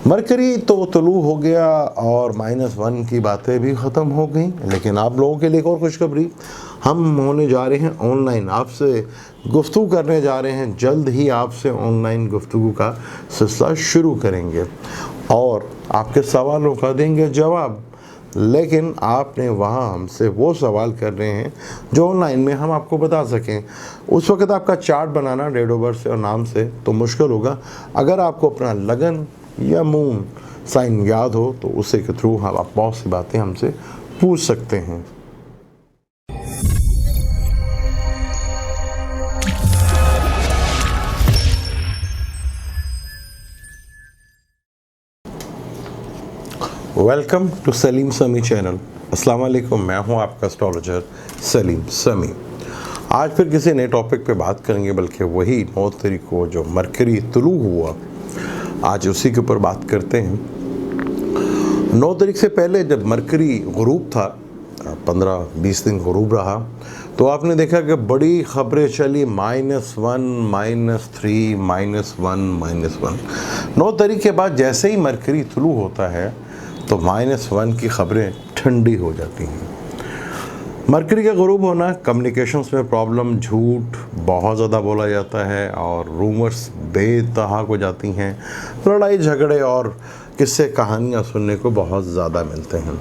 Mercury तो तुलू हो गया और -1 की बातें भी ख़त्म हो गई। लेकिन आप लोगों के लिए एक और खुशखबरी, हम होने जा रहे हैं ऑनलाइन, आपसे गुफ्तगू करने जा रहे हैं। जल्द ही आपसे ऑनलाइन गुफ्तगू का सिलसिला शुरू करेंगे और आपके सवालों का देंगे जवाब। लेकिन आपने वहाँ हमसे वो सवाल कर रहे हैं जो ऑनलाइन में हम आपको बता सकें। उस वक़्त आपका चार्ट बनाना डेट ऑफ बर्थ से और नाम से तो मुश्किल होगा। अगर आपको अपना लगन या मून साइन याद हो तो उसी के थ्रू हम आप बहुत सी बातें हमसे पूछ सकते हैं। वेलकम टू सलीम समी चैनल। अस्सलाम वालेकुम, मैं हूं आपका एस्ट्रोलॉजर सलीम समी। आज फिर किसी नए टॉपिक पे बात करेंगे, बल्कि वही 9 तारीख को जो मरकरी तुलू हुआ, आज उसी के ऊपर बात करते हैं। 9 तारीख से पहले जब मरकरी गुरूब था, 15-20 दिन गुरूब रहा, तो आपने देखा कि बड़ी ख़बरें चली, -1, -3, -1। 9 तारीख के बाद जैसे ही मरकरी तुलू होता है तो -1 की ख़बरें ठंडी हो जाती हैं। मरकरी का गुरूब होना, कम्युनिकेशंस में प्रॉब्लम, झूठ बहुत ज़्यादा बोला जाता है और रूमर्स बेतहाक हो जाती हैं। लड़ाई झगड़े और किस्से कहानियाँ सुनने को बहुत ज़्यादा मिलते हैं।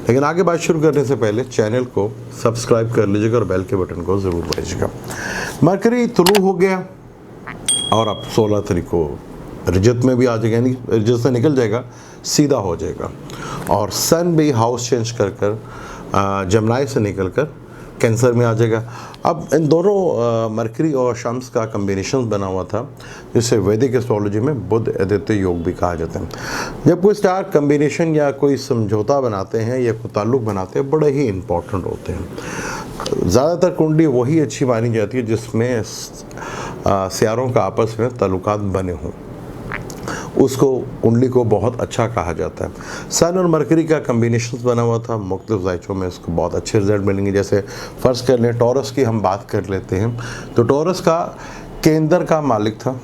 लेकिन आगे बात शुरू करने से पहले चैनल को सब्सक्राइब कर लीजिएगा और बेल के बटन को ज़रूर दबाइएगा। मरकरी तुलू हो गया और अब 16 तारीख को रजत में भी आ जाएगा, यानी रजत से निकल जाएगा, सीधा हो जाएगा। और सन भी हाउस चेंज कर जमनाई से निकल कर कैंसर में आ जाएगा। अब इन दोनों मरकरी और शम्स का कम्बिनेशन बना हुआ था, जिसे वैदिक एस्ट्रोलॉजी में बुध आदित्य योग भी कहा जाता है। जब कोई स्टार कम्बिनेशन या कोई समझौता बनाते हैं या कोई ताल्लुक़ बनाते हैं, बड़े ही इम्पोर्टेंट होते हैं। ज़्यादातर कुंडली वही अच्छी मानी जाती है जिसमें सियारों का आपस में ताल्लुकात बने हों, उसको कुंडली को बहुत अच्छा कहा जाता है। सन और मरकरी का कम्बिनेशन बना हुआ था, मुख्तलिफ जायचों में उसको बहुत अच्छे रिजल्ट मिलेंगे। जैसे फ़र्ज़ कर लें टॉरस की हम बात कर लेते हैं, तो टॉरस का केंद्र का मालिक था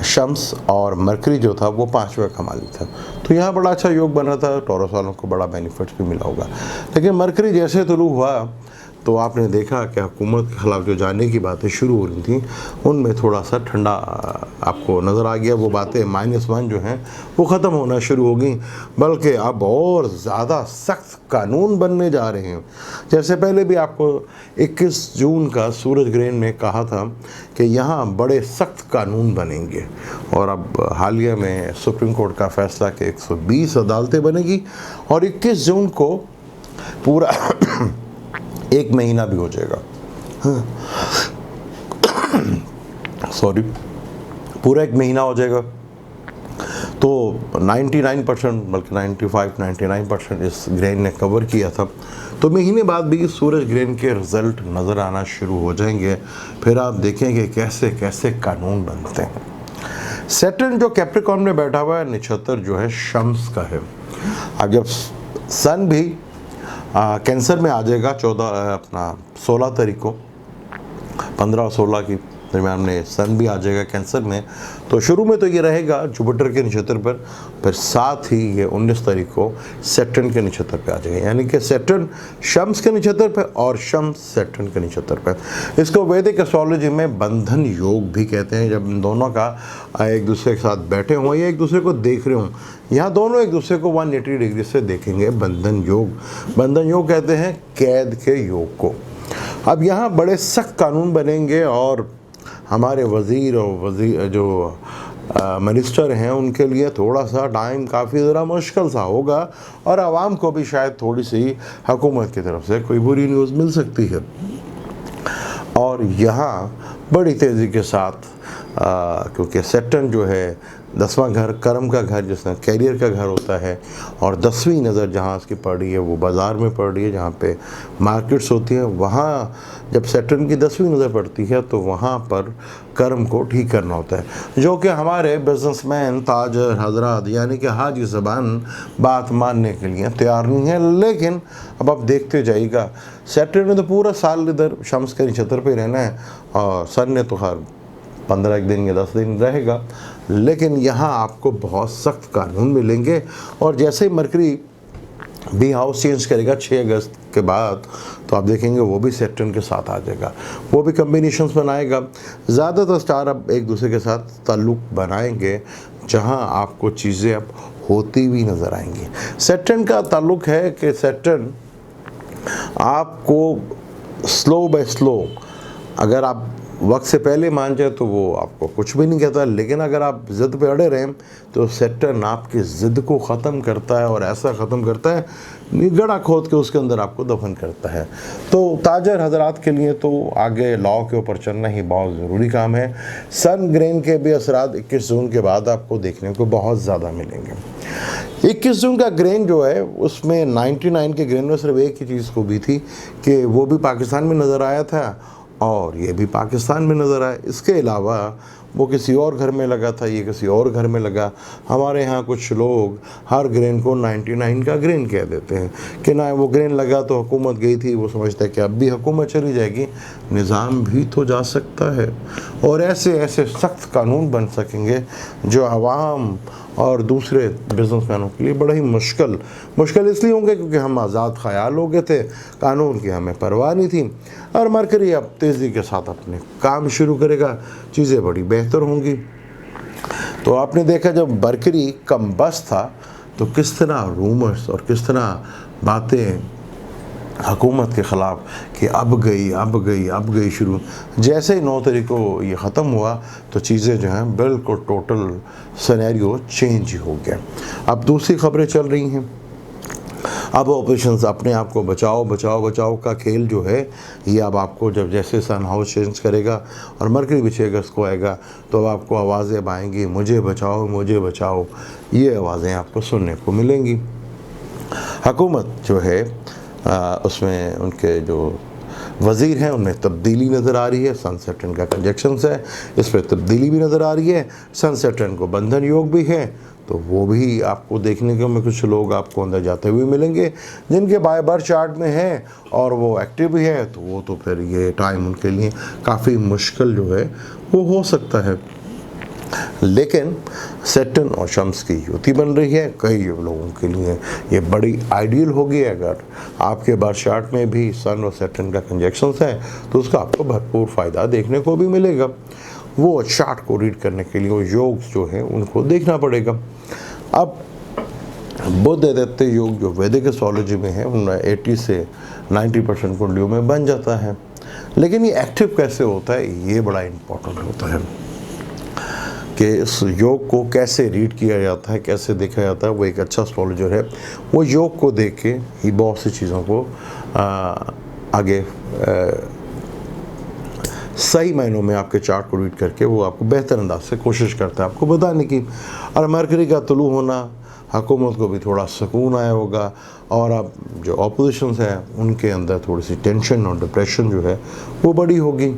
शम्स और मरकरी जो था वो 5वें का मालिक था। तो यहाँ बड़ा अच्छा योग बना था, टॉरस वालों को बड़ा बेनिफिट भी मिला होगा। लेकिन मरकरी जैसे तुलू हुआ तो आपने देखा कि हुकूमत के ख़िलाफ़ जो जाने की बातें शुरू हो रही थी, उनमें थोड़ा सा ठंडा आपको नज़र आ गया। वो बातें -1 जो हैं वो ख़त्म होना शुरू हो गई, बल्कि अब और ज़्यादा सख्त कानून बनने जा रहे हैं। जैसे पहले भी आपको 21 जून का सूरज ग्रहण में कहा था कि यहाँ बड़े सख्त कानून बनेंगे, और अब हालिया में सुप्रीम कोर्ट का फैसला कि 120 अदालतें बनेगी और 21 जून को पूरा 1 महीना भी हो जाएगा। सॉरी, पूरा 1 महीना हो जाएगा। तो 99% बल्कि 95-99% इस ग्रहण ने कवर किया था। तो महीने बाद भी सूरज ग्रहण के रिज़ल्ट नज़र आना शुरू हो जाएंगे। फिर आप देखेंगे कैसे कैसे कानून बनते हैं। सैटर्न जो कैप्रिकॉर्न में बैठा हुआ है, नक्षत्र जो है शम्स का है। अब जब सन भी कैंसर में आ जाएगा 16 तारीख को, 15 और 16 की दरमियान में सन भी आ जाएगा कैंसर में। तो शुरू में तो ये रहेगा जुपिटर के नक्षत्र पर, फिर साथ ही ये 19 तारीख को सैटर्न के नक्षत्र पे आ जाएगा। यानी कि सैटर्न शम्स के नक्षत्र पे और शम्स सैटर्न के नक्षत्र पे। इसको वैदिक एस्ट्रोलॉजी में बंधन योग भी कहते हैं। जब इन दोनों का एक दूसरे के साथ बैठे हों या एक दूसरे को देख रहे हों, यहाँ दोनों एक दूसरे को 180 डिग्री से देखेंगे, बंधन योग। बंधन योग कहते हैं कैद के योग को। अब यहाँ बड़े सख्त कानून बनेंगे और हमारे वज़ीर और जो मिनिस्टर हैं उनके लिए थोड़ा सा टाइम काफ़ी ज़रा मुश्किल सा होगा, और आवाम को भी शायद थोड़ी सी हुकूमत की तरफ से कोई बुरी न्यूज़ मिल सकती है। और यहाँ बड़ी तेज़ी के साथ क्योंकि सैटर्न जो है 10वां घर, कर्म का घर, जिसमें कैरियर का घर होता है, और 10वीं नज़र जहाँ उसकी पड़ रही है वो बाज़ार में पड़ रही है, जहाँ पे मार्केट्स होती हैं। वहाँ जब सैटर्न की 10वीं नज़र पड़ती है तो वहाँ पर कर्म को ठीक करना होता है, जो कि हमारे बिजनेसमैन, ताजर हजरात यानी कि हाजी ज़बान बात मानने के लिए तैयार नहीं है। लेकिन अब आप देखते जाइएगा, सैटर्न ने तो पूरा साल इधर शम्स के नक्षत्र पे रहना है, और सन ने तो हर 15 दिन या 10 दिन रहेगा। लेकिन यहाँ आपको बहुत सख्त कानून मिलेंगे। और जैसे ही मरकरी भी हाउस चेंज करेगा 6 अगस्त के बाद, तो आप देखेंगे वो भी सैटर्न के साथ आ जाएगा, वो भी कम्बिनेशंस बनाएगा। ज़्यादातर स्टार अब एक दूसरे के साथ ताल्लुक़ बनाएंगे जहां आपको चीज़ें अब होती हुई नज़र आएंगी। सैटर्न का ताल्लुक़ है कि सैटर्न आपको स्लो बाय स्लो, अगर आप वक्त से पहले मान जाए तो वो आपको कुछ भी नहीं कहता, लेकिन अगर आप ज़िद पे अड़े रहें तो सैटर्न आपकी ज़िद को ख़त्म करता है, और ऐसा ख़त्म करता है गड़ा खोद के उसके अंदर आपको दफन करता है। तो ताजर हजरात के लिए तो आगे लॉ के ऊपर चलना ही बहुत ज़रूरी काम है। सन ग्रेन के भी असरात 21 जून के बाद आपको देखने को बहुत ज़्यादा मिलेंगे। 21 जून का ग्रेन जो है उसमें 99 के ग्रेन में सिर्फ एक ही चीज़ खूबी थी कि वो भी पाकिस्तान में नज़र आया था और ये भी पाकिस्तान में नज़र आया। इसके अलावा वो किसी और घर में लगा था, ये किसी और घर में लगा। हमारे यहाँ कुछ लोग हर ग्रेन को 99 का ग्रेन कह देते हैं कि ना वो ग्रेन लगा तो हुकूमत गई थी, वो समझता है कि अब भी हुकूमत चली जाएगी। निज़ाम भी तो जा सकता है, और ऐसे ऐसे सख्त कानून बन सकेंगे जो आवाम और दूसरे बिजनेसमैनों के लिए बड़ा ही मुश्किल इसलिए होंगे क्योंकि हम आज़ाद ख़याल हो गए थे, कानून की हमें परवाह नहीं थी। और मरकरी अब तेज़ी के साथ अपने काम शुरू करेगा, चीज़ें बड़ी बेहतर होंगी। तो आपने देखा जब मरकरी कम बस था तो किस तरह रूमर्स और किस तरह बातें हुकूमत के ख़िलाफ़ कि अब गई शुरू। जैसे ही 9 तारीख को ये ख़त्म हुआ तो चीज़ें जो हैं बिल्कुल टोटल सिनेरियो चेंज हो गया। अब दूसरी ख़बरें चल रही हैं। अब ऑपरेशंस अपने आप को बचाओ का खेल जो है ये अब आपको जब जैसे सन हाउस चेंज करेगा और मरकरी भी 6 अगस्त को आएगा तो अब आपको आवाज़ें आएंगी मुझे बचाओ, ये आवाज़ें आपको सुनने को मिलेंगी। हुकूमत जो है उसमें उनके जो वज़ीर हैं उनमें तब्दीली नज़र आ रही है। सन सैटर्न का कंजक्शंस है, इस पर तब्दीली भी नज़र आ रही है। सन सैटर्न को बंधन योग भी है, तो वो भी आपको देखने को में कुछ लोग आपको अंदर जाते हुए मिलेंगे जिनके बाय बर्थ चार्ट में है और वो एक्टिव भी है, तो वो तो फिर ये टाइम उनके लिए काफ़ी मुश्किल जो है वो हो सकता है। लेकिन सैटर्न और शम्स की युति बन रही है, कई लोगों के लिए ये बड़ी आइडियल होगी। अगर आपके बर्थ चार्ट में भी सन और सैटर्न का कंजक्शंस है तो उसका आपको भरपूर फ़ायदा देखने को भी मिलेगा। वो चार्ट को रीड करने के लिए वो योग जो है उनको देखना पड़ेगा। अब बुध आदित्य योग जो वैदिक एस्ट्रोलॉजी में है उनमें 80 से 90% कुंडलियों में बन जाता है, लेकिन ये एक्टिव कैसे होता है ये बड़ा इम्पोर्टेंट होता है कि इस योग को कैसे रीड किया जाता है, कैसे देखा जाता है। वो एक अच्छा एस्ट्रोलॉजर है, वो योग को देख के ही बहुत सी चीज़ों को आगे सही मायनों में आपके चार्ट को रीड करके वो आपको बेहतर अंदाज से कोशिश करता है आपको बताने की। और मरकरी का तुलू होना हुकूमत को भी थोड़ा सुकून आया होगा, और अब जो ऑपोजिशंस हैं उनके अंदर थोड़ी सी टेंशन और डिप्रेशन जो है वो बड़ी होगी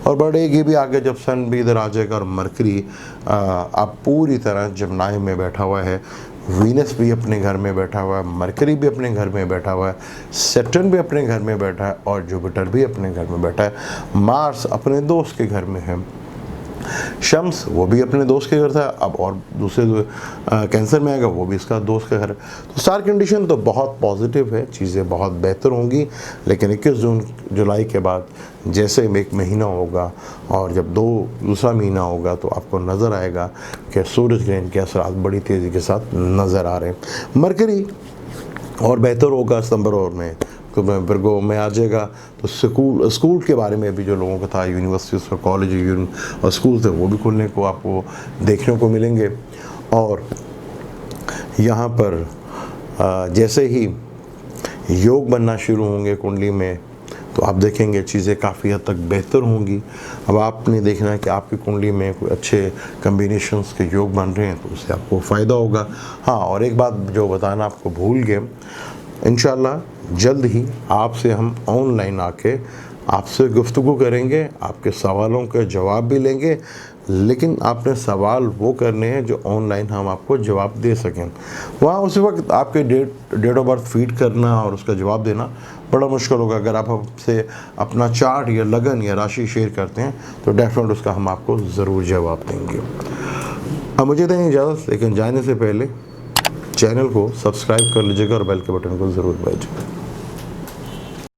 और बढ़ेगी भी आगे जब सन भी इधर आ जाएगा। और मरकरी अब पूरी तरह जमनाई में बैठा हुआ है, वीनस भी अपने घर में बैठा हुआ है, मरकरी भी अपने घर में बैठा हुआ है, सैटर्न भी अपने घर में बैठा है और जुपिटर भी अपने घर में बैठा है। मार्स अपने दोस्त के घर में है, शम्स वो भी अपने दोस्त के घर था, अब और दूसरे कैंसर में आएगा वो भी इसका दोस्त का घर है। तो स्टार कंडीशन तो बहुत पॉजिटिव है, चीज़ें बहुत बेहतर होंगी। लेकिन 21 जुलाई के बाद जैसे एक महीना होगा और जब दूसरा महीना होगा तो आपको नज़र आएगा कि सूरज ग्रहण के असरात बड़ी तेज़ी के साथ नज़र आ रहे हैं। मरकरी और बेहतर होगा सितंबर और में तो वर्गो में आ जाएगा। तो स्कूल के बारे में भी जो लोगों का था, यूनिवर्सिटीज़ और कॉलेज और स्कूल थे वो भी खुलने को आपको देखने को मिलेंगे। और यहाँ पर जैसे ही योग बनना शुरू होंगे कुंडली में तो आप देखेंगे चीज़ें काफ़ी हद तक बेहतर होंगी। अब आपने देखना है कि आपकी कुंडली में कोई अच्छे कम्बिनेशंस के योग बन रहे हैं तो उससे आपको फ़ायदा होगा। हाँ, और एक बात जो बताना आपको भूल गए, इंशाल्लाह जल्द ही आपसे हम ऑनलाइन आके आपसे गुफ्तगू करेंगे, आपके सवालों के जवाब भी लेंगे। लेकिन आपने सवाल वो करने हैं जो ऑनलाइन हम आपको जवाब दे सकें। वहाँ उसी वक्त आपके डेट ऑफ बर्थ फीड करना और उसका जवाब देना बड़ा मुश्किल होगा। अगर आप हमसे अपना चार्ट या लगन या राशि शेयर करते हैं तो डेफिनेट उसका हम आपको ज़रूर जवाब देंगे। अब मुझे दें इजाज़त, लेकिन जाने से पहले चैनल को सब्सक्राइब कर लीजिएगा और बेल के बटन को ज़रूर दबाइएगा।